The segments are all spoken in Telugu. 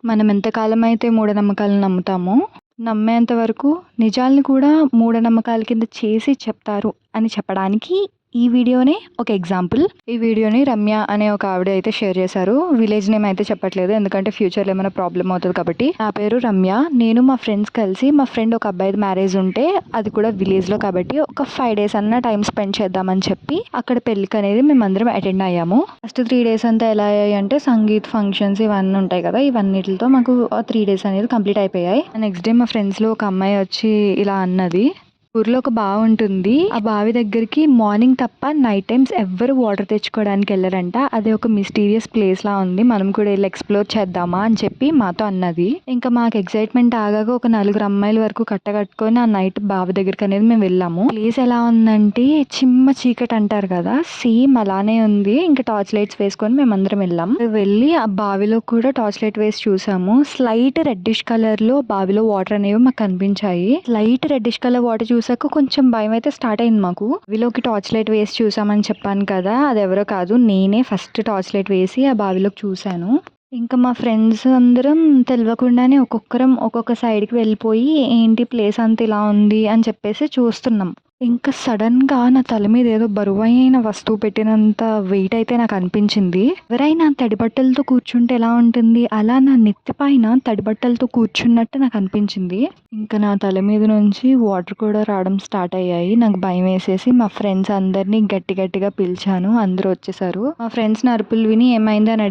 మనం ఎంతకాలం అయితే మూఢనమ్మకాలను నమ్ముతామో, నమ్మేంత వరకు నిజాల్ని కూడా మూఢనమ్మకాల కింద చేసి చెప్తారు అని చెప్పడానికి ఈ వీడియోనే ఒక ఎగ్జాంపుల్. ఈ వీడియోని రమ్య అనే ఒక ఆవిడ అయితే షేర్ చేశారు. విలేజ్ నేమ్ అయితే చెప్పట్లేదు, ఎందుకంటే ఫ్యూచర్లో ఏమైనా ప్రాబ్లం అవుతుంది కాబట్టి. నా పేరు రమ్య. నేను మా ఫ్రెండ్స్ కలిసి, మా ఫ్రెండ్ ఒక అబ్బాయిది మ్యారేజ్ ఉంటే, అది కూడా విలేజ్లో కాబట్టి ఒక 5 days అన్న టైం స్పెండ్ చేద్దామని చెప్పి అక్కడ పెళ్ళికి అనేది మేమందరం అటెండ్ అయ్యాము. ఫస్ట్ 3 days అంతా ఎలా అయ్యాయి అంటే, సంగీత్ ఫంక్షన్స్ ఇవన్నీ ఉంటాయి కదా, ఇవన్నిటితో మాకు 3 days అనేది కంప్లీట్ అయిపోయాయి. నెక్స్ట్ డే మా ఫ్రెండ్స్లో ఒక అమ్మాయి వచ్చి ఇలా అన్నది, ఊర్లో ఒక బావి ఉంటుంది, ఆ బావి దగ్గరికి మార్నింగ్ తప్ప నైట్ టైమ్స్ ఎవ్వరు వాటర్ తెచ్చుకోవడానికి వెళ్ళారంట. అది ఒక మిస్టీరియస్ ప్లేస్ లా ఉంది, మనం కూడా వెళ్ళి ఎక్స్ప్లోర్ చేద్దామా అని చెప్పి మాతో అన్నది. ఇంకా మాకు ఎక్సైట్మెంట్ ఆగాక ఒక 4 అమ్మాయిల వరకు కట్టకట్టుకొని ఆ నైట్ బావి దగ్గరికి అనేది మేము వెళ్ళాము. ప్లేస్ ఎలా ఉందంటే చిమ్మ చీకటి అంటారు కదా, సేమ్ అలానే ఉంది. ఇంకా టార్చ్ లైట్స్ వేసుకొని మేము అందరం వెళ్ళి ఆ బావిలో కూడా టార్చ్ లైట్ వేసి చూసాము. స్లైట్ రెడ్డిష్ కలర్ లో బావిలో వాటర్ అనేవి మాకు కనిపించాయి. స్లైట్ రెడ్డిష్ కలర్ వాటర్ చూసాక కొంచెం భయం అయితే స్టార్ట్ అయింది మాకు. బావిలోకి టార్చ్ లైట్ వేసి చూసామని చెప్పాను కదా, అది ఎవరో కాదు, నేనే ఫస్ట్ టార్చ్ లైట్ వేసి ఆ బావిలోకి చూశాను. ఇంకా మా ఫ్రెండ్స్ అందరం తెలియకుండానే ఒక్కొక్కరం ఒక్కొక్క సైడ్కి వెళ్ళిపోయి ఏంటి ప్లేస్ అంత ఇలా ఉంది అని చెప్పేసి చూస్తున్నాం. ఇంకా సడన్గా నా తల మీద ఏదో బరువైన వస్తువు పెట్టినంత వెయిట్ అయితే నాకు అనిపించింది. ఎవరైనా తడిబట్టలతో కూర్చుంటే ఎలా ఉంటుంది, అలా నా నెత్తి పైన తడిబట్టలతో కూర్చున్నట్టు నాకు అనిపించింది. ఇంకా నా తల మీద నుంచి వాటర్ కూడా రావడం స్టార్ట్ అయ్యాయి. నాకు భయం వేసేసి మా ఫ్రెండ్స్ అందరినీ గట్టిగా పిలిచాను. అందరూ వచ్చేసారు. మా ఫ్రెండ్స్ అరుపులు విని ఏమైంది అని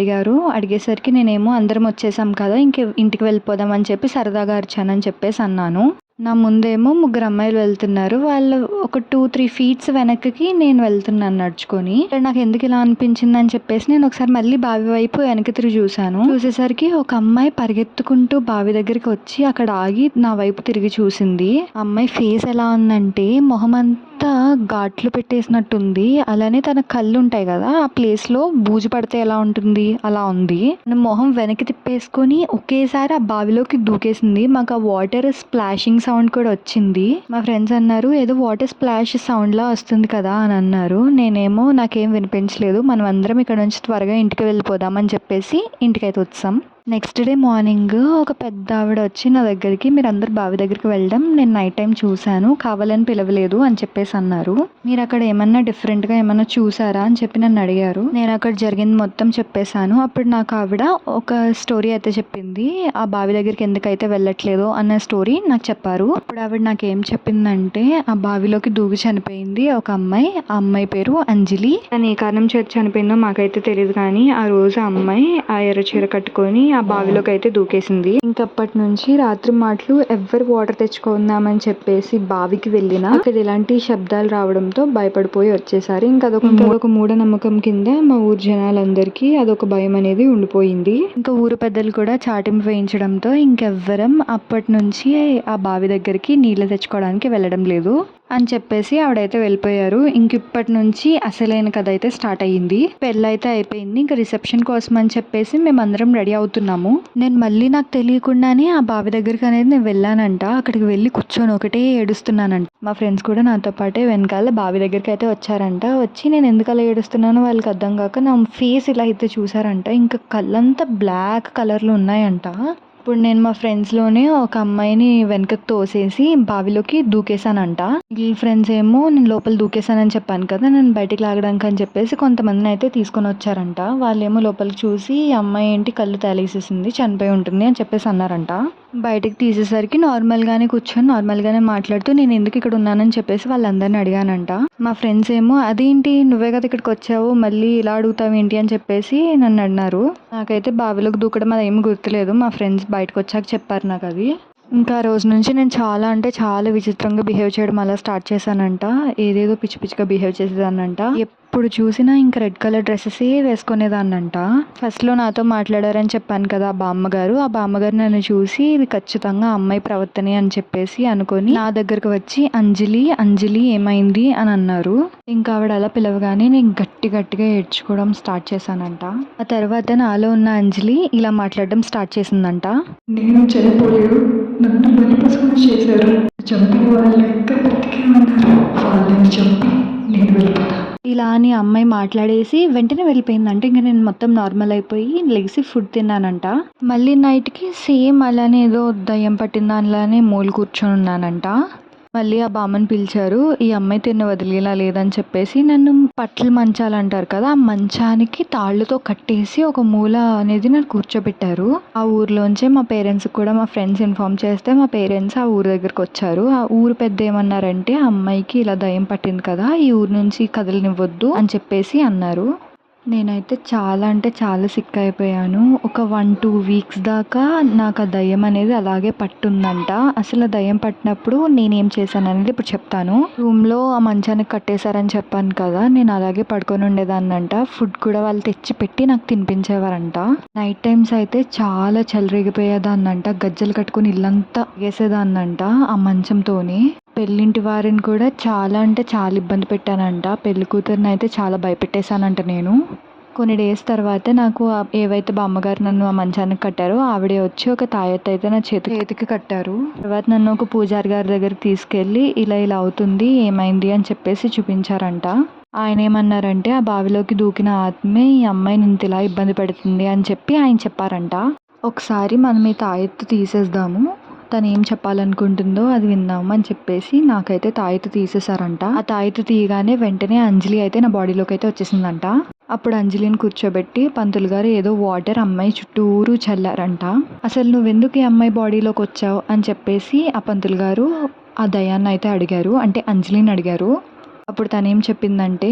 అడిగేసరికి నేనేమో అందరం వచ్చేసాం కదా, ఇంటికి వెళ్ళిపోదాం అని చెప్పి సరదాగా అరిచానని చెప్పేసి అన్నాను. నా ముందేమో 3 అమ్మాయిలు వెళ్తున్నారు. వాళ్ళు ఒక 2-3 feet వెనక్కి నేను వెళ్తున్నాను నడుచుకొని. నాకు ఎందుకు ఇలా అనిపించింది అని చెప్పేసి నేను ఒకసారి మళ్ళీ బావి వైపు వెనక్కి తిరిగి చూసేసరికి ఒక అమ్మాయి పరిగెత్తుకుంటూ బావి దగ్గరికి వచ్చి అక్కడ ఆగి నా వైపు తిరిగి చూసింది. అమ్మాయి ఫేస్ ఎలా ఉందంటే మొహం అంతా ఘాట్లు పెట్టేసినట్టుంది. అలానే తన కళ్ళు ఉంటాయి కదా, ఆ ప్లేస్ లో బూజు పడితే ఎలా ఉంటుంది అలా ఉంది. మొహం వెనక్కి తిప్పేసుకొని ఒకేసారి ఆ బావిలోకి దూకేసింది. మాకు ఆ వాటర్ స్ప్లాషింగ్ సౌండ్ కూడా వచ్చింది. మా ఫ్రెండ్స్ అన్నారు ఏదో వాటర్ స్ప్లాష్ సౌండ్ లా వస్తుంది కదా అని అన్నారు. నేనేమో నాకేం వినిపించలేదు. మనం అందరం ఇక్కడ నుంచి త్వరగా ఇంటికి వెళ్ళిపోదాం అని చెప్పేసి ఇంటికైతే వచ్చాం. నెక్స్ట్ డే మార్నింగ్ ఒక పెద్ద ఆవిడ వచ్చి నా దగ్గరికి, మీరు అందరు బావి దగ్గరికి వెళ్ళడం నేను నైట్ టైం చూశాను, కావాలని పిలవలేదు అని చెప్పేసి అన్నారు. మీరు అక్కడ ఏమన్నా డిఫరెంట్గా ఏమన్నా చూసారా అని చెప్పి నన్ను అడిగారు. నేను అక్కడ జరిగింది మొత్తం చెప్పేశాను. అప్పుడు నాకు ఆవిడ ఒక స్టోరీ అయితే చెప్పింది. ఆ బావి దగ్గరికి ఎందుకైతే వెళ్ళట్లేదు అన్న స్టోరీ నాకు చెప్పారు. అప్పుడు ఆవిడ నాకేం చెప్పిందంటే, ఆ బావిలోకి దూకి చనిపోయింది ఒక అమ్మాయి. ఆ అమ్మాయి పేరు అంజలి. తను ఏ కారణం చేతి చనిపోయిందో మాకైతే తెలియదు, కానీ ఆ రోజు ఆ అమ్మాయి ఆ ఎర్ర చీర కట్టుకొని ఆ బావిలోకి అయితే దూకేసింది. ఇంకప్పటి నుంచి రాత్రి మాటలు ఎవ్వరు వాటర్ తెచ్చుకుందామని చెప్పేసి బావికి వెళ్ళినా అక్కడ ఇలాంటి శబ్దాలు రావడంతో భయపడిపోయి వచ్చేసారు. ఇంకా అదొక మూఢనమ్మకం కింద మా ఊరు జనాలందరికీ అదొక భయం అనేది ఉండిపోయింది. ఇంకా ఊరు పెద్దలు కూడా చాటింపు వేయించడంతో ఇంకెవ్వరం అప్పటి నుంచి ఆ బావి దగ్గరికి నీళ్లు తెచ్చుకోవడానికి వెళ్ళడం లేదు అని చెప్పేసి ఆవిడైతే వెళ్ళిపోయారు. ఇంక ఇప్పటి నుంచి అసలైన కథ అయితే స్టార్ట్ అయ్యింది. పెళ్ళైతే అయిపోయింది. ఇంకా రిసెప్షన్ కోసం అని చెప్పేసి మేమందరం రెడీ అవుతున్నాము. నేను మళ్ళీ నాకు తెలియకుండానే ఆ బావి దగ్గరికి అనేది నేను వెళ్ళానంట. అక్కడికి వెళ్ళి కూర్చొని ఒకటే ఏడుస్తున్నానంట. మా ఫ్రెండ్స్ కూడా నాతో పాటే వెనకాల బావి దగ్గరికి అయితే వచ్చారంట. వచ్చి నేను ఎందుకు అలా ఏడుస్తున్నానో వాళ్ళకి అర్థం కాక నా ఫేస్ ఇలా అయితే చూసారంట. ఇంకా కళ్ళంతా బ్లాక్ కలర్లో ఉన్నాయంట. ఇప్పుడు నేను మా ఫ్రెండ్స్లోనే ఒక అమ్మాయిని వెనకకు తోసేసి బావిలోకి దూకేశానంట. వీళ్ళ ఫ్రెండ్స్ ఏమో నేను లోపల దూకేశానని చెప్పాను కదా, నేను బయటికి లాగడానికి అని చెప్పేసి కొంతమందిని అయితే తీసుకొని వచ్చారంట. వాళ్ళేమో లోపలికి చూసి అమ్మాయి ఏంటి కళ్ళు తేలేసేసింది, చనిపోయి ఉంటుంది అని చెప్పేసి అన్నారంట. బయటకు తీసేసరికి నార్మల్గానే కూర్చొని నార్మల్గానే మాట్లాడుతూ నేను ఎందుకు ఇక్కడ ఉన్నానని చెప్పేసి వాళ్ళందరిని అడిగానంట. మా ఫ్రెండ్స్ ఏమో అదేంటి నువ్వే కదా ఇక్కడికి వచ్చావు, మళ్ళీ ఇలా అడుగుతావు ఏంటి అని చెప్పేసి నన్ను అన్నారు. నాకైతే బావిలోకి దూకడం అది ఏమి గుర్తులేదు. మా ఫ్రెండ్స్ బయటకు వచ్చాక చెప్పారు నాకు అది. ఇంకా ఆ రోజు నుంచి నేను చాలా అంటే చాలా విచిత్రంగా బిహేవ్ చేయడం అలా స్టార్ట్ చేశానంట. ఏదేదో పిచ్చి పిచ్చిగా బిహేవ్ చేసేదాన్నంట. ఎప్పుడు చూసినా ఇంకా రెడ్ కలర్ డ్రెస్సెసే వేసుకునేదాన్నంట. ఫస్ట్లో నాతో మాట్లాడారని చెప్పాను కదా ఆ బామ్మగారు. ఆ బామ్మగారు నన్ను చూసి ఇది ఖచ్చితంగా అమ్మాయి ప్రవర్తనే అని చెప్పేసి అనుకొని నా దగ్గరకు వచ్చి అంజలి ఏమైంది అని అన్నారు. ఇంకా ఆవిడ అలా పిలవగానే నేను గట్టిగా ఏడ్చుకోవడం స్టార్ట్ చేశానంట. ఆ తర్వాత నాలో ఉన్న అంజలి ఇలా మాట్లాడడం స్టార్ట్ చేసిందంట. నేను చనిపోలేదు, నన్ను బలిపశువుని చేశారు, చంపిన వాళ్ళు ఇంకా బ్రతికే ఉన్నారు, వాళ్ళని చంపి నేను వెళ్ళిపోతా. ఇలా అని ఆ అమ్మాయి మాట్లాడేసి వెంటనే వెళ్ళిపోయింది. అంటే ఇంక నేను మొత్తం నార్మల్ అయిపోయి లెగిసి ఫుడ్ తిన్నానంట. మళ్ళీ నైట్‌కి సేమ్ అలానే ఏదో దయ్యం పట్టిన దానిలానే మూల కూర్చొని ఉన్నానంట. మళ్ళీ ఆ బామ్మని పిలిచారు. ఈ అమ్మాయి తిన్న వదిలేలా లేదని చెప్పేసి నన్ను పట్ల మంచాలంటారు కదా! ఆ మంచానికి తాళ్ళతో కట్టేసి ఒక మూల అనేది నన్ను కూర్చోబెట్టారు. ఆ ఊర్లోంచే మా పేరెంట్స్‌కి కూడా మా ఫ్రెండ్స్ ఇన్ఫార్మ్ చేస్తే మా పేరెంట్స్ ఆ ఊరు దగ్గరకొచ్చారు. ఆ ఊరు పెద్ద ఏమన్నారంటే, "ఆ అమ్మాయికి ఇలా దయ్యం పట్టింది కదా! ఈ ఊరు నుంచి కదలనివ్వొద్దు" అని చెప్పేసి అన్నారు. నేనైతే చాలా అంటే చాలా సిక్ అయిపోయాను. ఒక 1, 2 వీక్స్ దాకా నాకు ఆ దయ్యం అనేది అలాగే పట్టుందంట. అసలు ఆ దయ్యం పట్టినప్పుడు నేనేం చేశాననేది ఇప్పుడు చెప్తాను. రూమ్‌లో ఆ మంచానికి కట్టేశారని చెప్పాను కదా! నేను అలాగే పడుకొని ఉండేదాన్నంట. ఫుడ్ కూడా వాళ్ళు తెచ్చిపెట్టి నాకు తినిపించేవారంట. నైట్ టైమ్స్ అయితే చాలా చెలరేగిపోయేదాన్నంట. గజ్జెలు కట్టుకొని ఇల్లంతా తిరిగేసేదాన్నంట ఆ మంచంతోని. పెళ్ళింటి వారిని కూడా చాలా అంటే చాలా ఇబ్బంది పెట్టానంట. పెళ్లి కూతురినైతే చాలా భయపెట్టేశానంట నేను. కొన్ని డేస్ తర్వాత నాకు ఏవైతే బామ్మగారు నన్ను ఆ మంచానికి కట్టారో ఆవిడే వచ్చి ఒక తాయెత్తు అయితే నా చేతికి కట్టారు. తర్వాత నన్ను ఒక పూజారి గారి దగ్గరికి తీసుకెళ్ళి ఇలా ఇలా అవుతుంది ఏమైంది అని చెప్పేసి చూపించారంట. ఆయన ఏమన్నారంటే, ఆ బావిలోకి దూకిన ఆత్మే ఈ అమ్మాయిని ఇంత ఇలా ఇబ్బంది పెడుతుంది అని చెప్పి ఆయన చెప్పారంట. ఒకసారి మనం ఈ తాయెత్తు తీసేద్దాము, తను ఏం చెప్పాలనుకుంటుందో అది విందాము అని చెప్పేసి నాకైతే తాయెత్తు తీసేశారంట. ఆ తాయెత్తు తీయగానే వెంటనే అంజలి అయితే నా బాడీలోకి అయితే వచ్చేసిందంట. అప్పుడు అంజలిని కూర్చోబెట్టి పంతులు గారు ఏదో వాటర్ అమ్మాయి చుట్టూరు చల్లారంట. అసలు నువ్వెందుకు ఈ అమ్మాయి బాడీలోకి వచ్చావు అని చెప్పేసి ఆ పంతులు గారు ఆ దయాన్ని అయితే అడిగారు. అంటే అంజలిని అడిగారు. అప్పుడు తనేం చెప్పిందంటే,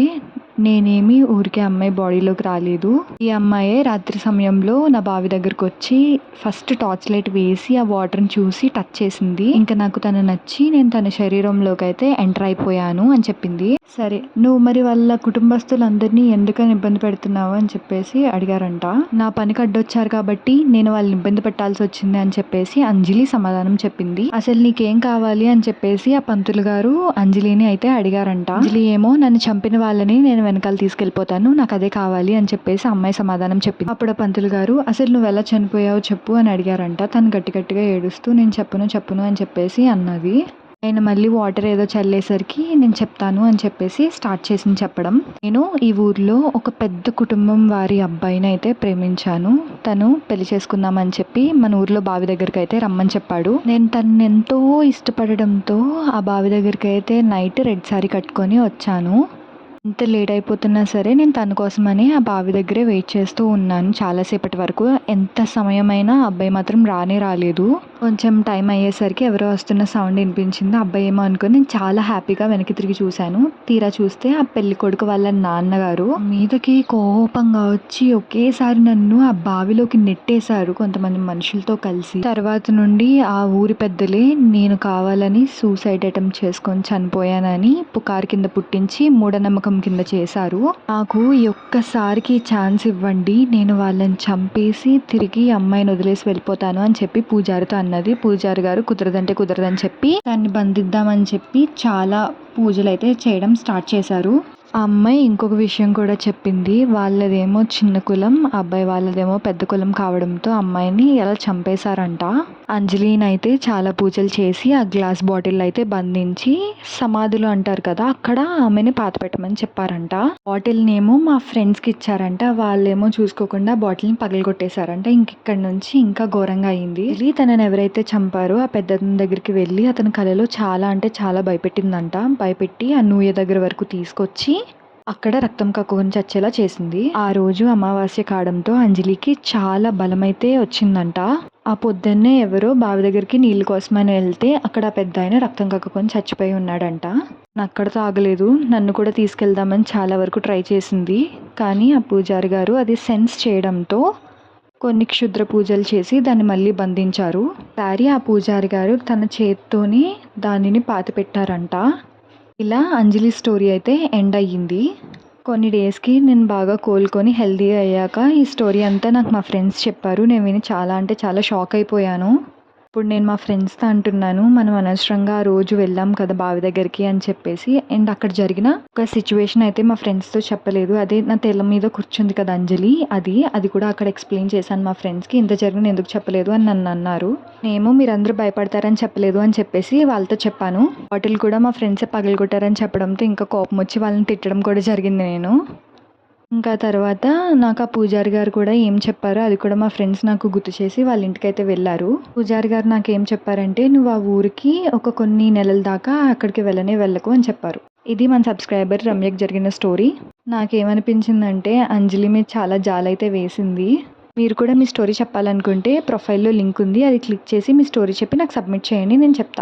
నేనేమి ఊరికే అమ్మాయి బాడీలోకి రాలేదు. ఈ అమ్మాయే రాత్రి సమయంలో నా బావి దగ్గరకు వచ్చి ఫస్ట్ టార్చ్ లైట్ వేసి ఆ వాటర్ని చూసి టచ్ చేసింది. ఇంకా నాకు తను నచ్చి నేను తన శరీరంలోకి అయితే ఎంటర్ అయిపోయాను అని చెప్పింది. సరే, నువ్వు మరి వాళ్ళ కుటుంబస్తులందరినీ ఎందుకని ఇబ్బంది పెడుతున్నావు అని చెప్పేసి అడిగారంట. నా పనికి అడ్డొచ్చారు కాబట్టి నేను వాళ్ళని ఇబ్బంది పెట్టాల్సి వచ్చింది అని చెప్పేసి అంజలి సమాధానం చెప్పింది. అసలు నీకేం కావాలి అని చెప్పేసి ఆ పంతులు గారు అంజలిని అయితే అడిగారంట. అంజలి ఏమో నన్ను చంపిన వాళ్ళని నేను వెనకాల తీసుకెళ్ళిపోతాను, నాకు అదే కావాలి అని చెప్పేసి అమ్మాయి సమాధానం చెప్పింది. అప్పుడు ఆ పంతులు గారు అసలు నువ్వు ఎలా చనిపోయావు చెప్పు అని అడిగారంట. తను గట్టిగా ఏడుస్తూ నేను చెప్పను అని చెప్పేసి అన్నది. ఆయన మళ్ళీ వాటర్ ఏదో చల్లేసరికి నేను చెప్తాను అని చెప్పేసి స్టార్ట్ చేసింది చెప్పడం. నేను ఈ ఊర్లో ఒక పెద్ద కుటుంబం వారి అబ్బాయిని అయితే ప్రేమించాను. తను పెళ్లి చేసుకుందామని చెప్పి మన ఊర్లో బావి దగ్గరికి అయితే రమ్మని చెప్పాడు. నేను తనని ఎంతో ఇష్టపడడంతో ఆ బావి దగ్గరికి అయితే నైట్ రెడ్ సారీ కట్టుకొని వచ్చాను. ఎంత లేట్ అయిపోతున్నా సరే నేను తన కోసమని ఆ బావి దగ్గరే వెయిట్ చేస్తూ ఉన్నాను చాలాసేపటి వరకు. ఎంత సమయమైనా అబ్బాయి మాత్రం రాలేదు. కొంచెం టైం అయ్యేసరికి ఎవరో వస్తున్న సౌండ్ వినిపించింది. అబ్బాయి ఏమో అనుకుని నేను చాలా హ్యాపీగా వెనక్కి తిరిగి చూశాను. తీరా చూస్తే ఆ పెళ్లి కొడుకు వాళ్ళ నాన్నగారు మీదకి కోపంగా వచ్చి ఒకేసారి నన్ను ఆ బావిలోకి నెట్టేశారు కొంతమంది మనుషులతో కలిసి. తర్వాత నుండి ఆ ఊరి పెద్దలే నేను కావాలని సూసైడ్ అటెంప్ట్ చేసుకొని చనిపోయానని పుకారు కింద పుట్టించి మూఢనమ్మకం కింద చేశారు. నాకు ఈ ఒక్కసారికి ఛాన్స్ ఇవ్వండి, నేను వాళ్ళని చంపేసి తిరిగి అమ్మాయిని వదిలేసి వెళ్ళిపోతాను అని చెప్పి పూజారితో అన్నది. పూజారి గారు కుదరదంటే కుదరదని చెప్పి దాన్ని బంధిద్దామని చెప్పి చాలా పూజలు అయితే చేయడం స్టార్ట్ చేశారు. ఆ అమ్మాయి ఇంకొక విషయం కూడా చెప్పింది. వాళ్ళదేమో చిన్న కులం, అబ్బాయి వాళ్ళదేమో పెద్ద కులం కావడంతో అమ్మాయిని ఎలా చంపేశారంట. అంజలిని అయితే చాలా పూజలు చేసి ఆ గ్లాస్ బాటిల్ అయితే బంధించి సమాధులు అంటారు కదా, అక్కడ ఆమెని పాతిపెట్టమని చెప్పారంట. బాటిల్ని ఏమో మా ఫ్రెండ్స్కి ఇచ్చారంట. వాళ్ళేమో చూసుకోకుండా బాటిల్ని పగలగొట్టేశారంట. ఇక్కడ నుంచి ఇంకా ఘోరంగా అయింది. తనని ఎవరైతే చంపారో ఆ పెద్ద దగ్గరికి వెళ్ళి అతని కలలో చాలా అంటే చాలా భయపెట్టిందంట. భయపెట్టి ఆ నూయ దగ్గర వరకు తీసుకొచ్చి అక్కడ రక్తం కక్కుకొని చచ్చేలా చేసింది. ఆ రోజు అమావాస్య కావడంతో అంజలికి చాలా బలమైతే వచ్చిందంట. ఆ పొద్దున్నే ఎవరో బావి దగ్గరికి నీళ్ళ కోసమని వెళ్తే అక్కడ పెద్ద ఆయన రక్తం కక్కుకొని చచ్చిపోయి ఉన్నాడంట. అక్కడతో ఆగలేదు, నన్ను కూడా తీసుకెళ్దామని చాలా వరకు ట్రై చేసింది. కానీ ఆ పూజారి గారు అది సెన్స్ చేయడంతో కొన్ని క్షుద్ర పూజలు చేసి దాన్ని మళ్ళీ బంధించారు. సారి ఆ పూజారి గారు తన చేత్తోనే దానిని పాతిపెట్టారంట. ఇలా అంజలి స్టోరీ అయితే ఎండ్ అయ్యింది. కొన్ని డేస్కి నేను బాగా కోలుకొని హెల్తీ అయ్యాక ఈ స్టోరీ అంతా నాకు మా ఫ్రెండ్స్ చెప్పారు. నేను విని చాలా అంటే చాలా షాక్ అయిపోయాను. ఇప్పుడు నేను మా ఫ్రెండ్స్తో అంటున్నాను, మనం అనవసరంగా ఆ రోజు వెళ్ళాం కదా బావి దగ్గరికి అని చెప్పేసి. అండ్ అక్కడ జరిగిన ఒక సిచ్యువేషన్ అయితే మా ఫ్రెండ్స్తో చెప్పలేదు. అదే నా తెల్ల మీద కూర్చుంది కదా అంజలి, అది కూడా అక్కడ ఎక్స్ప్లెయిన్ చేశాను మా ఫ్రెండ్స్కి. ఇంత జరిగిన ఎందుకు చెప్పలేదు అని నన్ను అన్నారు. నేను మీరందరూ భయపడతారని చెప్పలేదు అని చెప్పేసి వాళ్ళతో చెప్పాను. బాటిల్ కూడా మా ఫ్రెండ్సే పగలగొట్టారని చెప్పడంతో ఇంకా కోపం వచ్చి వాళ్ళని తిట్టడం కూడా జరిగింది నేను. ఇంకా తర్వాత నాకు ఆ పూజారి గారు కూడా ఏం చెప్పారో అది కూడా మా ఫ్రెండ్స్ నాకు గుర్తు చేసి వాళ్ళ ఇంటికైతే వెళ్ళారు. పూజారి గారు నాకేం చెప్పారంటే, నువ్వు ఆ ఊరికి ఒక కొన్ని నెలల దాకా అక్కడికి వెళ్ళకు అని చెప్పారు. ఇది మన సబ్స్క్రైబర్ రమ్యకి జరిగిన స్టోరీ. నాకేమనిపించిందంటే అంజలి మీద చాలా జాలైతే వేసింది. మీరు కూడా మీ స్టోరీ చెప్పాలనుకుంటే ప్రొఫైల్లో లింక్ ఉంది, అది క్లిక్ చేసి మీ స్టోరీ చెప్పి నాకు సబ్మిట్ చేయండి, నేను చెప్తా.